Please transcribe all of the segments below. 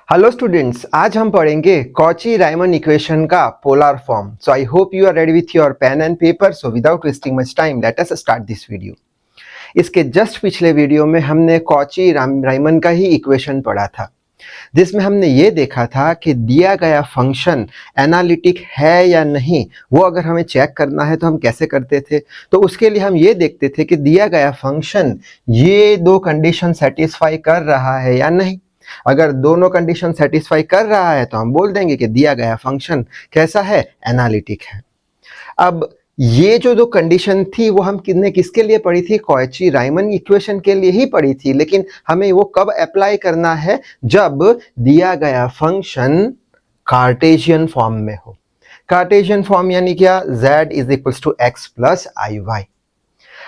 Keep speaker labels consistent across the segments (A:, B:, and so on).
A: Hello students, आज हम पढ़ेंगे कॉची रायमन इक्वेशन का polar form. So I hope you are ready with your pen and paper. So without wasting much time let us start this video. इसके just पिछले video में हमने Cauchy Riemann का ही equation पढ़ा था, जिसमें हमने ये देखा था कि दिया गया फंक्शन एनालिटिक है या नहीं, वो अगर हमें चेक करना है तो हम कैसे करते थे। तो उसके लिए हम ये देखते थे कि दिया गया फंक्शन ये दो कंडीशन सेटिस्फाई कर रहा है या नहीं। अगर दोनों कंडीशन सेटिस्फाई कर रहा है तो हम बोल देंगे कि दिया गया फंक्शन कैसा है, एनालिटिक है। अब ये जो दो कंडीशन थी वो हम किसके लिए पढ़ी थी, कॉची रायमन इक्वेशन के लिए ही पढ़ी थी। लेकिन हमें वो कब अप्लाई करना है, जब दिया गया फंक्शन कार्टेशियन फॉर्म में हो। कार्टेशियन फॉर्म यानी क्या, z is equals to x plus i y.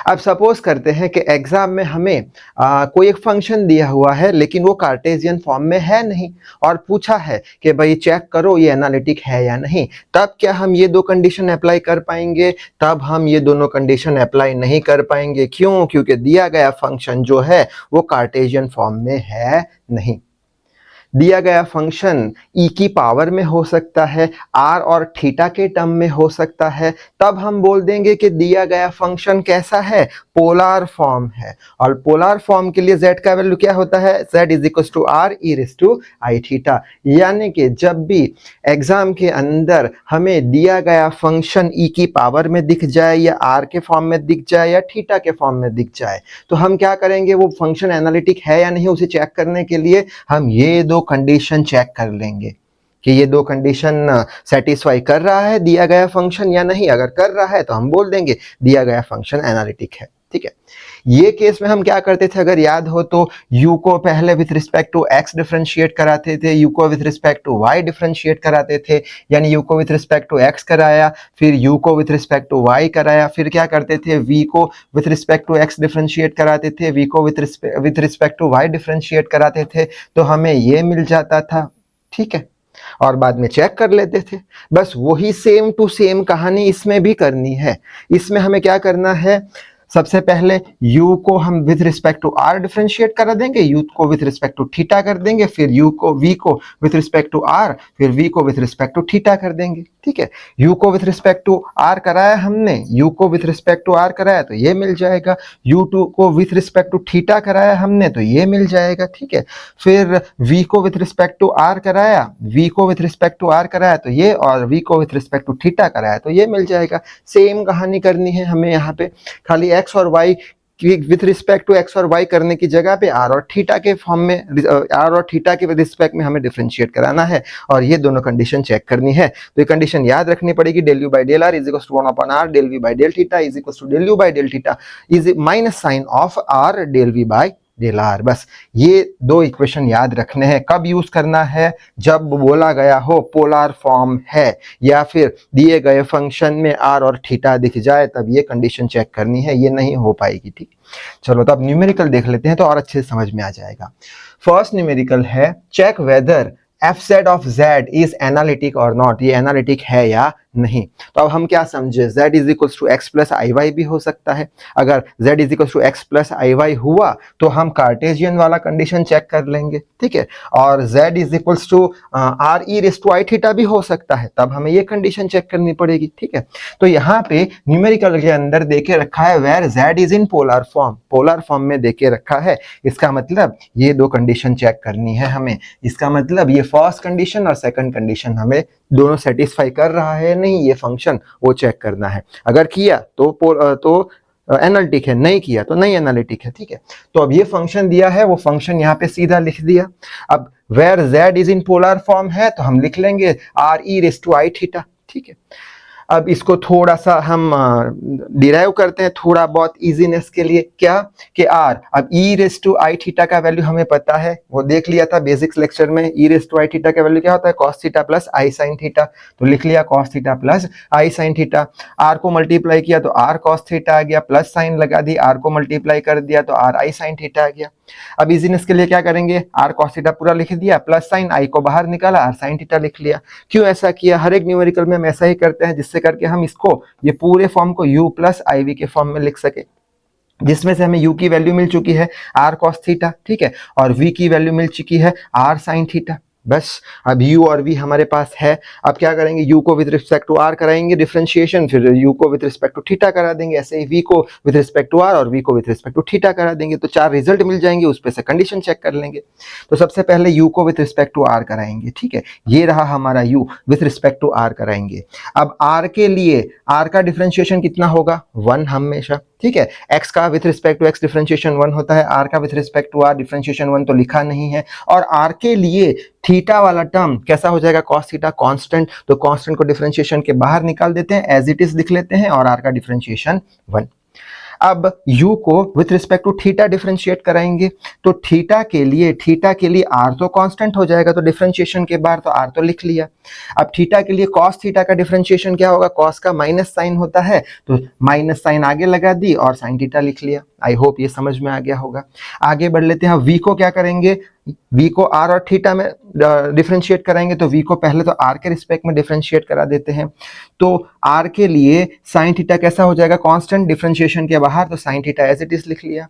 A: अब सपोज करते हैं कि एग्जाम में हमें कोई एक फंक्शन दिया हुआ है लेकिन वो कार्टेशियन फॉर्म में है नहीं, और पूछा है कि भाई चेक करो ये एनालिटिक है या नहीं। तब क्या हम ये दो कंडीशन अप्लाई कर पाएंगे? तब हम ये दोनों कंडीशन अप्लाई नहीं कर पाएंगे। क्यों? क्योंकि दिया गया फंक्शन जो है वो कार्टेशियन फॉर्म में है नहीं। दिया गया फंक्शन e की पावर में हो सकता है, r और थीटा के टर्म में हो सकता है। तब हम बोल देंगे कि दिया गया फंक्शन कैसा है, पोलर फॉर्म है। और पोलर फॉर्म के लिए z का वैल्यू क्या होता है, z is equal to r e raise to i theta. यानी कि जब भी एग्जाम के अंदर हमें दिया गया फंक्शन e की पावर में दिख जाए, या r के फॉर्म में दिख जाए, या थीटा के फॉर्म में दिख जाए, तो हम क्या करेंगे, वो फंक्शन एनालिटिक है या नहीं उसे चेक करने के लिए हम ये दो कंडीशन चेक कर लेंगे कि ये दो कंडीशन सेटिस्फाई कर रहा है दिया गया फंक्शन या नहीं। अगर कर रहा है तो हम बोल देंगे दिया गया फंक्शन एनालिटिक है। ठीक है, ये केस में हम क्या करते थे, अगर याद हो तो u को पहले with respect to x differentiate कराते थे, u को with respect to y differentiate कराते थे। यानी u को विथ रिस्पेक्ट टू x कराया, फिर u को विथ रिस्पेक्ट टू y कराया, फिर क्या करते थे, v को with respect to x differentiate कराते थे, v को with respect to y differentiate कराते थे, तो हमें ये मिल जाता था। ठीक है, और बाद में चेक कर लेते थे। बस वही सेम टू सेम कहानी इसमें भी करनी है। इसमें हमें क्या करना है, सबसे पहले u को हम with respect to r differentiate करा देंगे, u को विथ रिस्पेक्ट टू थीटा कर देंगे, फिर v को विथ रिस्पेक्ट टू r, फिर v को विथ रिस्पेक्ट टू थीटा कर देंगे। ठीक है, u को विथ रिस्पेक्ट टू r कराया हमने, u को विथ रिस्पेक्ट टू r कराया तो ये मिल जाएगा। u2 को विथ रिस्पेक्ट टू थीटा कराया हमने तो ये मिल जाएगा। ठीक है, फिर v को विथ रिस्पेक्ट टू r कराया, v को विथ रिस्पेक्ट टू r कराया तो ये, और v को विथ रिस्पेक्ट टू थीटा कराया तो ये मिल जाएगा। सेम कहानी करनी है हमें यहाँ पे, खाली x और y with respect to x और y करने की जगह पे r और थीटा के फॉर्म में, r और थीटा के रिस्पेक्ट में हमें डिफरेंशिएट कराना है, और ये दोनों कंडीशन चेक करनी है। तो ये कंडीशन याद रखनी पड़ेगी, del u by del r is equal to 1 upon r del v by del theta is equal to del u by del theta is minus sine of r del v by del r. बस ये दो equation याद रखने हैं। कब use करना है, जब बोला गया हो पोलर फॉर्म है, या फिर दिए गए फंक्शन में r और थीटा दिख जाए, तब ये कंडीशन चेक करनी है, ये नहीं हो पाएगी। ठीक, चलो तो अब न्यूमेरिकल देख लेते हैं तो और अच्छे से समझ में आ जाएगा। फर्स्ट न्यूमेरिकल है, check whether f z of z is analytic और नॉट, ये एनालिटिक है या नहीं। तो अब हम क्या समझे, z is equal to x plus i y भी हो सकता है। अगर z is equal to x plus i y हुआ तो हम कार्टेशियन वाला कंडीशन चेक कर लेंगे। ठीक है, और z is equal to r e raise to i theta भी हो सकता है, तब हमें ये कंडीशन चेक करनी पड़ेगी। ठीक है, तो यहाँ पे न्यूमेरिकल के अंदर देके रखा है where z is in polar form, polar form में देके रखा है। इसका मतलब ये दो कंडीशन चेक करनी है हमें। इसका मतलब ये फर्स्ट कंडीशन और सेकंड कंडीशन हमें दोनों सेटिस्फाई कर रहा है नहीं, ये फंक्शन वो चेक करना है। अगर किया तो एनालिटिक है, नहीं किया तो नहीं एनालिटिक है। ठीक है, तो अब ये फंक्शन दिया है, वो फंक्शन यहाँ पे सीधा लिख दिया। अब where z is in polar form है तो हम लिख लेंगे r e raise to i theta. ठीक है, अब इसको थोड़ा सा हम डिराइव करते हैं थोड़ा बहुत इजीनेस के लिए। क्या कि r, अब e raise to i theta का वैल्यू हमें पता है, वो देख लिया था बेसिक्स लेक्चर में। e raise to i theta का वैल्यू क्या होता है, cos theta plus i sine theta, तो लिख लिया cos theta plus i sine theta. r को मल्टीप्लाई किया तो r cos थीटा आ गया, प्लस साइन लगा दी, r को मल्टीप्लाई कर दिया तो r आई साइन थीटा आ गया। अब इजीनेस के लिए क्या करेंगे, r cos थीटा पूरा लिख दिया, प्लस साइन i को बाहर निकाला, r sin थीटा लिख लिया। क्यों ऐसा किया, हर एक न्यूमेरिकल में हम ऐसा ही करते हैं, जिससे करके हम इसको ये पूरे फॉर्म को u प्लस आई वी के फॉर्म में लिख सके, जिसमें से हमें u की वैल्यू मिल चुकी है r cos थीटा। ठीक है, और v की वैल्यू मिल चुकी है r sin थीटा। बस अब u और v हमारे पास है। अब क्या करेंगे, u को विद रिस्पेक्ट टू r कराएंगे डिफरेंशिएशन, फिर u को विद रिस्पेक्ट टू थीटा करा देंगे, ऐसे ही v को विद रिस्पेक्ट टू r और v को विद रिस्पेक्ट टू थीटा करा देंगे। तो 4 रिजल्ट मिल जाएंगे, उस पे से कंडीशन चेक कर लेंगे। तो सबसे पहले u को विद रिस्पेक्ट टू r कराएंगे, ठीक है, ये रहा हमारा u, with respect to r कराएंगे। अब r के लिए r का डिफरेंशिएशन कितना होगा, 1 हमेशा, ठीक है। x का with respect to x differentiation 1 होता है, r का with respect to r differentiation 1 तो लिखा नहीं है। और r के लिए थीटा वाला टर्म कैसा हो जाएगा, cos थीटा कांस्टेंट, तो कांस्टेंट को डिफरेंशिएशन के बाहर निकाल देते हैं, एज इट इज लिख लेते हैं, और r का डिफरेंशिएशन 1। अब u को with respect to theta differentiate कराएंगे, तो थीटा के लिए r तो कांस्टेंट हो जाएगा, तो डिफरेंशिएशन के बाहर तो r तो लिख लिया। अब थीटा के लिए cos थीटा का डिफरेंशिएशन क्या होगा, cos का माइनस साइन होता है, तो माइनस साइन आगे लगा दी और साइन थीटा लिख लिया। आई होप ये समझ में आ गया होगा। आगे बढ़ लेते हैं। v को क्या करेंगे, v को r और थीटा में डिफरेंशिएट कराएंगे, तो v को पहले तो r के रिस्पेक्ट में डिफरेंशिएट करा देते हैं। तो r के लिए साइन थीटा कैसा हो जाएगा, कांस्टेंट, डिफरेंशिएशन के बाहर, तो sine theta as it is लिख लिया।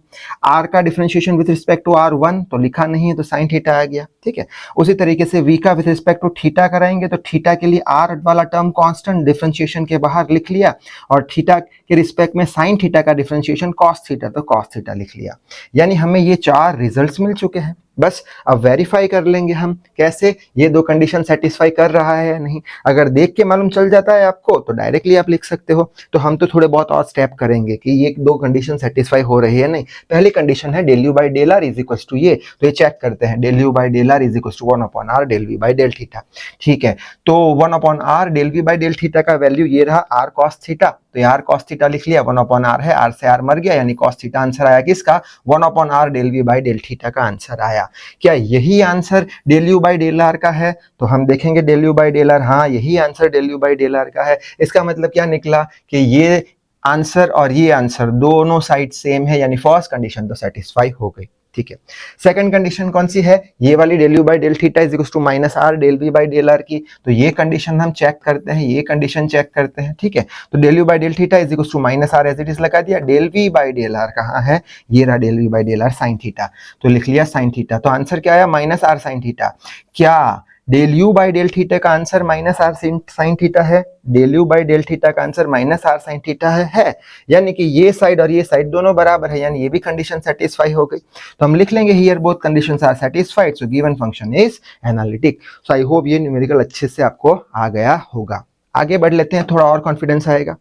A: r का differentiation with respect to r 1 तो लिखा नहीं है, तो साइन थीटा आ गया, ठीक है। उसी तरीके से v का विद रिस्पेक्ट टू थीटा कराएंगे, तो थीटा के लिए r वाला टर्म कांस्टेंट, डिफरेंशिएशन के बाहर लिख लिया, और थीटा के रिस्पेक्ट में साइन थीटा का डिफरेंशिएशन cos थीटा, तो cos थीटा लिख लिया। यानी हमें ये 4 रिजल्ट्स मिल चुके हैं। बस अब वेरीफाई कर लेंगे हम, कैसे ये 2 कंडीशन सेटिस्फाई कर रहा है या नहीं। अगर देख के मालूम चल जाता है आपको तो डायरेक्टली आप लिख सकते हो, तो हम तो थोड़े बहुत और स्टेप करेंगे कि ये 2 कंडीशन सेटिस्फाई हो रही है नहीं। पहली कंडीशन है del u by del r is equal to ये, तो ये चेक करते हैं, del u by del r is equal to 1 upon r del v by del theta, ठीक है। तो 1 upon r del v by del theta का value ये रहा आर कॉस थीटा, तो यार cos थीटा लिख लिया, 1 अपॉन आर है, आर से आर मर गया, यानी cos थीटा आंसर आया किसका, 1 upon r del v by del theta का आंसर आया। क्या यही answer del u by del r का है, तो हम देखेंगे del u by del r, हाँ यही answer del u by del r का है। इसका मतलब क्या निकला कि ये आंसर और ये आंसर दोनों साइड सेम है, यानी फर्स्ट कंडीशन तो सेटिस्फाई हो गई, ठीक है। सेकंड कंडीशन कौन सी है, ये वाली del u by del theta is equal to minus r del v by del r की, तो ये कंडीशन हम चेक करते हैं, ये कंडीशन चेक करते हैं, ठीक है। तो del u by del theta is equal to minus r as it is लगा दिया, del v by del r कहाँ है, ये रहा del v by del r sine theta, तो लिख लिया साइन थीटा। तो आंसर क्या आया, माइनस आर साइन थीटा। क्या del u by del theta का answer minus r sine theta है, del u by del theta का answer minus r sine theta है, यानी कि ये साइड और ये साइड दोनों बराबर है, यानी ये भी कंडीशन सेटिस्फाई हो गई। तो हम लिख लेंगे here both conditions are satisfied, so given function is analytic. So I hope ये न्यूमेरिकल अच्छे से आपको आ गया होगा। आगे बढ़ लेते हैं, थोड़ा और कॉन्फिडेंस आएगा।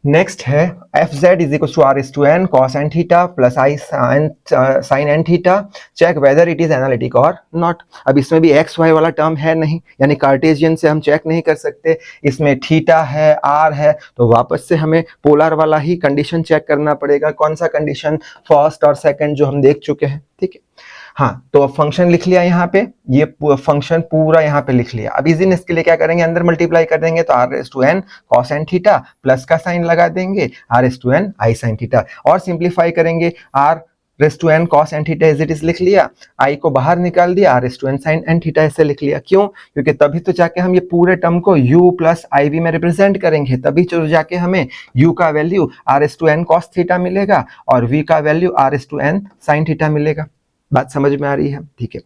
A: नेक्स्ट है f z is equal to r is to n cos n theta plus i sine n theta, check whether it is analytic और नॉट। अब इसमें भी एक्स वाई वाला टर्म है नहीं, यानी कार्टेशियन से हम चेक नहीं कर सकते, इसमें थीटा है आर है, तो वापस से हमें पोलर वाला ही कंडीशन चेक करना पड़ेगा। कौन सा कंडीशन, फर्स्ट और सेकंड जो हम देख चुके हैं, ठीक है। हाँ, तो फंक्शन लिख लिया यहाँ पे, ये फंक्शन पूरा यहाँ पे लिख लिया। अब इजीनेस के लिए क्या करेंगे, अंदर मल्टीप्लाई कर देंगे, तो r raise to n cos n theta plus का साइन लगा देंगे r raise to n i sine theta, और सिंप्लीफाई करेंगे, r raise to n cos n theta as it is लिख लिया, आई को बाहर निकाल दिया, r raise to n sine n theta ऐसे लिख लिया। क्यों, क्योंकि तभी तो जाके हम ये पूरे टर्म को u प्लस आई वी में रिप्रेजेंट करेंगे, तभी तो जाके हमें u का value r raise to n cos theta मिलेगा और v का value r raise to n sine theta मिलेगा। बात समझ में आ रही है, ठीक है।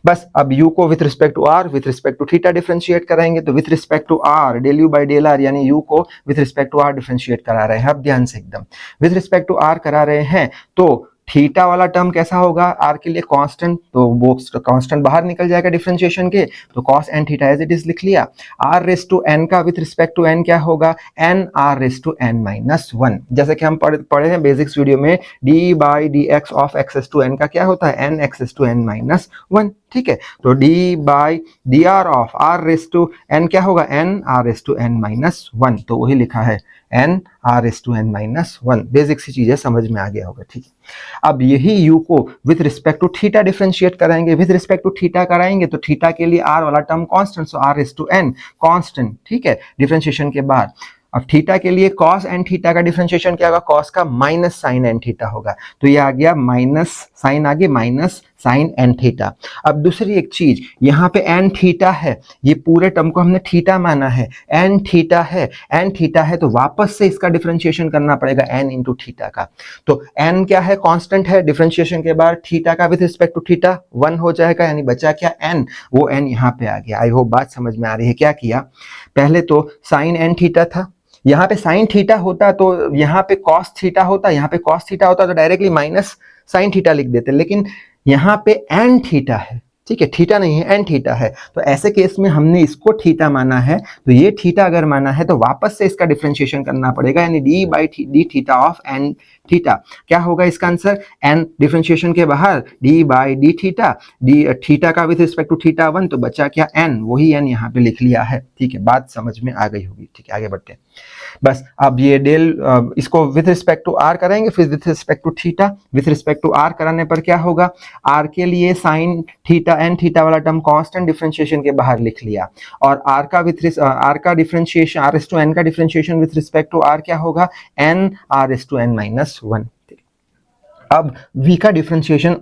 A: बस अब u को with respect to r with respect to theta differentiate कराएंगे, तो with respect to r del u by del r, यानी u को with respect to r differentiate करा रहे हैं। अब ध्यान से एकदम विथ रिस्पेक्ट टू r करा रहे हैं, तो थीटा वाला टर्म कैसा होगा, r के लिए कांस्टेंट, तो वो कांस्टेंट बाहर निकल जाएगा डिफरेंशिएशन के, तो cos n theta as it is लिख लिया। r रेस टू n का विथ रिस्पेक्ट टू n क्या होगा, n r raise to n minus 1, जैसे कि हम पढ़े हैं बेसिक्स वीडियो में, d by d x of x raise to n का क्या होता है, n x raise to n minus 1, ठीक है। तो d by d r of r raise to n क्या होगा, n r raise to n minus 1, तो वही लिखा है n r raise to n minus 1। Basic सी चीजें समझ में आ गया होगा, ठीक है। अब यही u को with respect to theta differentiate कराएंगे, विथ रिस्पेक्ट टू थीटा कराएंगे, तो थीटा के लिए r वाला term constant, so r raise to n constant, ठीक है, डिफरेंशिएशन के बाद अब थीटा के लिए cos n थीटा का डिफरेंशिएशन क्या होगा, cos का माइनस साइन n थीटा होगा, तो ये आ गया माइनस साइन आगे माइनस साइन n थीटा। अब दूसरी एक चीज, यहाँ पे n थीटा है, ये पूरे टर्म को हमने थीटा माना है, n थीटा है तो वापस से इसका डिफरेंशिएशन करना पड़ेगा n इंटू थीटा का। तो n क्या है, कांस्टेंट है, डिफरेंशिएशन के बाद थीटा का विद रिस्पेक्ट टू थीटा 1 हो जाएगा, यानी बचा क्या n, वो n यहाँ पे आ गया। आई होप बात समझ में आ रही है। क्या किया, पहले तो साइन n थीटा था, यहाँ पे साइन थीटा होता तो यहाँ पे कॉस थीटा होता, यहाँ पे कॉस थीटा होता तो डायरेक्टली माइनस साइन थीटा लिख देते, लेकिन यहाँ पे एन थीटा है, ठीक है, थीटा नहीं है एन थीटा है, तो ऐसे केस में हमने इसको थीटा माना है, तो ये थीटा अगर माना है तो वापस से इसका डिफरेंशिएशन करना पड़ेगा, यानी d by d theta of n theta. क्या होगा इसका आंसर, एन डिफरेंशिएशन के बाहर d by d theta, d theta का विद रिस्पेक्ट टू थीटा 1, तो बचा क्या एन, वही एन यहाँ पे लिख लिया है। ठीक है, बात समझ में आ गई होगी। ठीक है, आगे बढ़ते हैं। बस अब ये डेल इसको विथ रिस्पेक्ट टू आर कराएंगे, फिर with respect to theta, with respect to r कराने पर क्या होगा, आर के लिए साइन थीटा एन थीटा वाला टर्म कांस्टेंट डिफरेंशिएशन के बाहर लिख लिया, और आर का differentiation r S to n का differentiation with respect to r क्या होगा, n r S to n minus 1। अब v का differentiation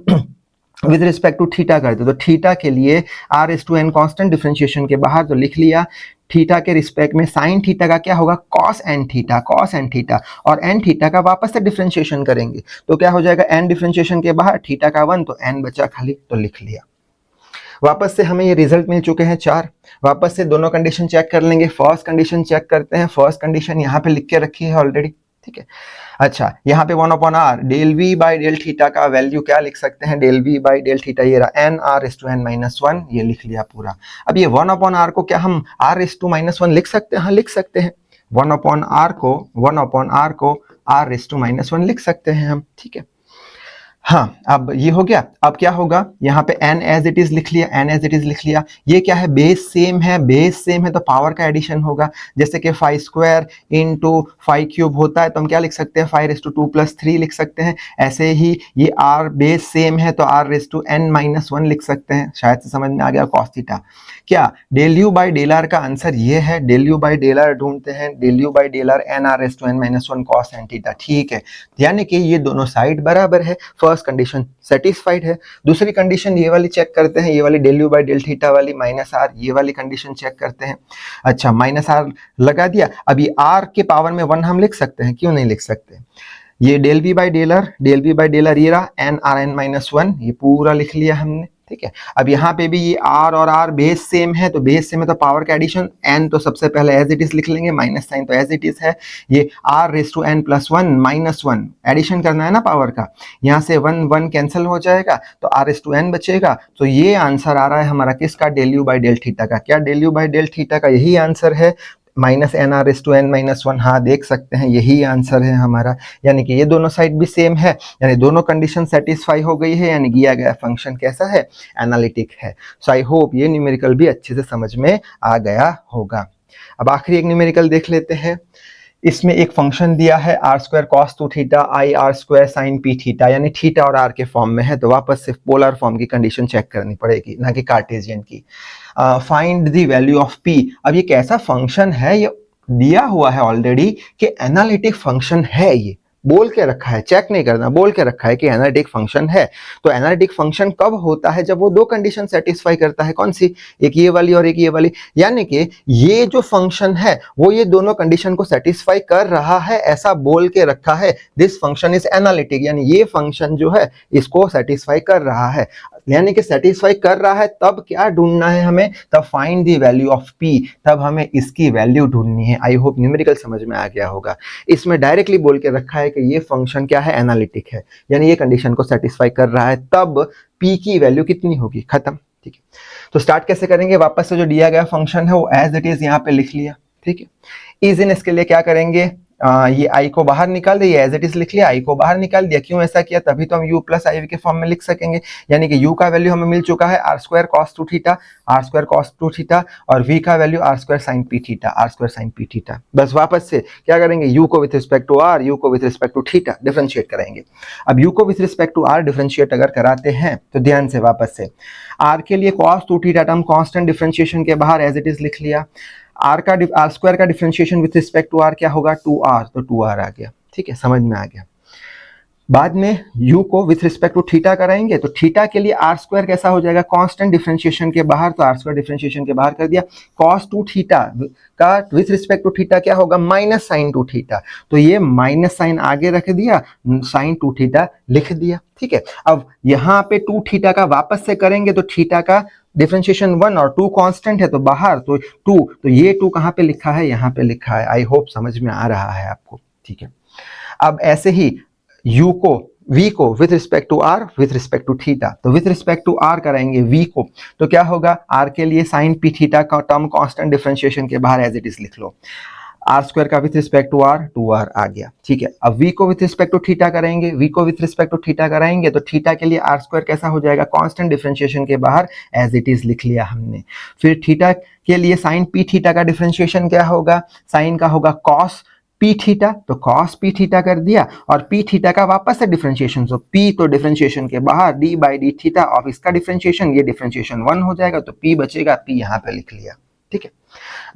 A: with respect to theta करते तो थीटा के लिए r S to N constant differentiation के बाहर तो लिख लिया, थीटा के रिस्पेक्ट में साइन थीटा का क्या होगा, कॉस एन थीटा, और एन थीटा का वापस से डिफरेंशिएशन करेंगे तो क्या हो जाएगा, एन डिफरेंशिएशन के बाहर थीटा का 1, तो एन बचा खाली, तो लिख लिया। वापस से हमें ये रिजल्ट मिल चुके हैं 4। वापस से दोनों कंडीशन चेक कर लेंगे। फर्स्ट कंडीशन चेक करते हैं, फर्स्ट कंडीशन यहाँ पे लिख के रखी है ऑलरेडी। ठीक है, अच्छा, यहाँ पे 1/r del v by del theta का वैल्यू क्या लिख सकते हैं, del v by del theta ये रहा n r S to n minus 1, ये लिख लिया पूरा। अब ये 1/r को क्या हम r एस टू माइनस 1 लिख सकते हैं, हाँ लिख सकते हैं। 1/r को r एस टू माइनस 1 लिख सकते हैं हम। ठीक है, हाँ, अब ये हो गया। अब क्या होगा, यहाँ पे n एज इट इज लिख लिया, ये क्या है, बेस सेम है तो पावर का एडिशन होगा। जैसे कि 5 स्क्वायर इंटू 5 क्यूब होता है तो हम क्या लिख सकते हैं, 5 रेस टू 2 प्लस 3 लिख सकते हैं। ऐसे ही ये r बेस सेम है तो r raise to n minus 1 लिख सकते हैं। शायद से समझ में आ गया कॉस थीटा। क्या del u by del r का आंसर ये है, del u by del r ढूंढते हैं, del u by del r n r raise to n minus 1 cos n theta. ठीक है, यानी कि ये दोनों साइड बराबर है। फर्स्ट कंडीशन सेटिस्फाइड है। दूसरी कंडीशन ये वाली चेक करते हैं, ये वाली del u by del theta वाली माइनस आर, ये वाली कंडीशन चेक करते हैं। अच्छा, माइनस आर लगा दिया। अब ये आर के पावर में 1 हम लिख सकते हैं, क्यों नहीं लिख सकते। ये del v by del r ये रहा एन आर एन माइनस 1, ये पूरा लिख लिया हमने। ठीक है, अब यहाँ पे भी ये r और r बेस सेम है तो बेस सेम है तो पावर का एडिशन n तो सबसे पहले एज इट इज लिख लेंगे, माइनस साइन तो एज इट इज है। ये r raise to n plus 1 minus 1 addition करना है ना पावर का, यहाँ से 1 कैंसिल हो जाएगा तो r रेस टू n बचेगा। तो ये आंसर आ रहा है हमारा किसका, del u by del theta का। क्या del u by del theta का यही आंसर है, minus n r S to n minus 1। हाँ, देख सकते हैं यही आंसर है हमारा। यानी कि ये दोनों साइड भी सेम है, यानी दोनों कंडीशन सेटिस्फाई हो गई है, यानी दिया गया फंक्शन कैसा है, एनालिटिक है। सो आई होप ये न्यूमेरिकल भी अच्छे से समझ में आ गया होगा। अब आखिरी एक न्यूमेरिकल देख लेते हैं। इसमें एक फंक्शन दिया है r square cos two theta i r square sine p theta, यानी थीटा और आर के फॉर्म में है, तो वापस से पोलर फॉर्म की कंडीशन चेक करनी पड़ेगी, ना कि कार्टेशियन की। Find the value of p. अब ये कैसा फंक्शन है, ये दिया हुआ है ऑलरेडी कि एनालिटिक फंक्शन है, ये बोल के रखा है, चेक नहीं करना, बोल के रखा है कि एनालिटिक फंक्शन है। तो एनालिटिक फंक्शन कब होता है, जब वो दो कंडीशन सेटिस्फाई करता है। कौन सी, एक ये वाली और एक ये वाली। यानी कि ये जो फंक्शन है वो ये दोनों कंडीशन को सेटिस्फाई कर रहा है, ऐसा बोल के रखा है। दिस फंक्शन इज एनालिटिक, यानी ये फंक्शन जो है इसको सेटिस्फाई कर रहा है। यानी कि सेटिस्फाई कर रहा है, तब क्या ढूंढना है हमें, तब find the value of P, तब हमें इसकी वैल्यू ढूंढनी है। आई होप न्यूमेरिकल समझ में आ गया होगा। इसमें डायरेक्टली बोल के रखा है कि ये फंक्शन क्या है, एनालिटिक है, यानी ये कंडीशन को सेटिस्फाई कर रहा है, तब पी की वैल्यू कितनी होगी, खत्म। ठीक है, तो स्टार्ट कैसे करेंगे, वापस से जो दिया गया फंक्शन है वो एज इट इज यहाँ पे लिख लिया। ठीक है, इजीनेस के लिए क्या करेंगे, ये आई को बाहर निकाल दिया, एज इट इज लिख लिया, आई को बाहर निकाल दिया। क्यों ऐसा किया, तभी तो हम u प्लस आई के फॉर्म में लिख सकेंगे। यानी कि u का वैल्यू हमें मिल चुका है r square cos two theta, और v का value r square sine p theta. बस वापस से क्या करेंगे, u को with respect to r, u को with respect to theta differentiate करेंगे। अब u को with respect to r differentiate अगर कराते हैं तो ध्यान से वापस से r के लिए cos two theta term constant differentiation के बाहर एज इट इज लिख लिया। आर स्क्वायर का differentiation with respect to r क्या होगा, 2r, तो 2r आ गया। ठीक है, समझ में आ गया। बाद में u को विथ रिस्पेक्ट टू थीटा कराएंगे तो थीटा के लिए आर स्क्वायर कैसा हो जाएगा, कांस्टेंट डिफरेंशिएशन के बाहर, तो आर स्क्वायर डिफरेंशिएशन के बाहर कर दिया। cos 2 थीटा का विथ रिस्पेक्ट टू थीटा क्या होगा, माइनस साइन 2 थीटा, तो ये माइनस साइन आगे रख दिया, साइन 2 थीटा लिख दिया। ठीक है, अब यहाँ पे 2 थीटा का वापस से करेंगे तो थीटा का डिफरेंशिएशन 1 और 2 कांस्टेंट है तो बाहर, तो 2, तो ये 2 कहाँ पे लिखा है, यहाँ पे लिखा है। आई होप समझ में आ रहा है आपको। ठीक है, अब ऐसे ही u को v को with respect to r with respect to theta, तो विथ रिस्पेक्ट टू r कराएंगे v को, तो क्या होगा, r के लिए साइन p थीटा का टर्म कांस्टेंट डिफरेंशिएशन के बाहर एज इट इज लिख लो। आर स्क्वायर का with respect to r 2r आ गया। ठीक है, अब v को विथ रिस्पेक्ट टू थीटा कराएंगे, v को विथ रिस्पेक्ट टू थीटा कराएंगे तो थीटा के लिए आर स्क्वायर कैसा हो जाएगा, कांस्टेंट डिफरेंशिएशन के बाहर एज इट इज लिख लिया हमने। फिर थीटा के लिए साइन p थीटा का डिफरेंशिएशन क्या होगा, साइन का होगा कॉस पी थीटा, तो कॉस पी थीटा कर दिया, और पी थीटा का वापस से डिफरेंशिएशन, तो पी तो डिफरेंशिएशन के बाहर डी बाई डी थीटा, और इसका डिफरेंशिएशन, ये डिफरेंशिएशन 1 हो जाएगा, तो पी बचेगा, पी यहाँ पे लिख लिया। ठीक है,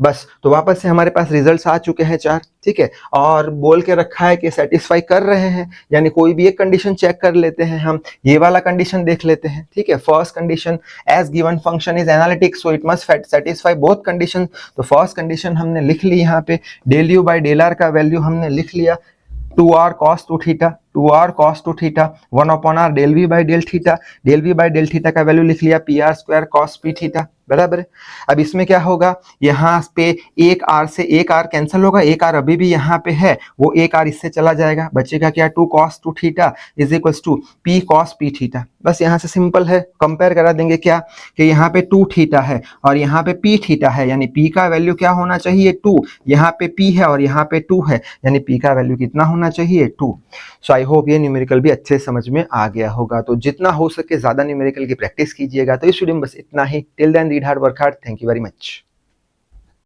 A: बस, तो वापस से हमारे पास रिजल्ट्स आ चुके हैं 4। ठीक है, और बोल के रखा है कि सेटिस्फाई कर रहे हैं, यानी कोई भी एक कंडीशन चेक कर लेते हैं हम। ये वाला कंडीशन देख लेते हैं। ठीक है, first condition, as given function is analytic so it must satisfy both condition, तो फर्स्ट कंडीशन हमने लिख ली, यहाँ पे del u by del r का वैल्यू हमने लिख लिया, 2r cos 2 theta, 2r cos 2 theta, 1/r del v by del theta, del v by del theta का वैल्यू लिख लिया pr square cos p theta, बराबर है। अब इसमें क्या होगा, यहाँ पे एक r से एक r कैंसिल होगा, एक r अभी भी यहाँ पे है, वो एक r इससे चला जाएगा, बचेगा क्या, 2 cos 2 theta is equal to p cos p theta. बस यहाँ से सिंपल है, कंपेयर करा देंगे क्या, कि यहाँ पे 2 थीटा है और यहाँ पे p थीटा है, यानी p का वैल्यू क्या होना चाहिए, 2, यहाँ पे p है और यहाँ पे 2 है, यानी p का वैल्यू कितना होना चाहिए, 2। सो आई होप ये न्यूमेरिकल भी अच्छे समझ में आ गया होगा। तो जितना हो सके ज्यादा न्यूमेरिकल की प्रैक्टिस कीजिएगा। तो इस वीडियो में बस इतना ही। Till then read hard, work hard. Thank you very much.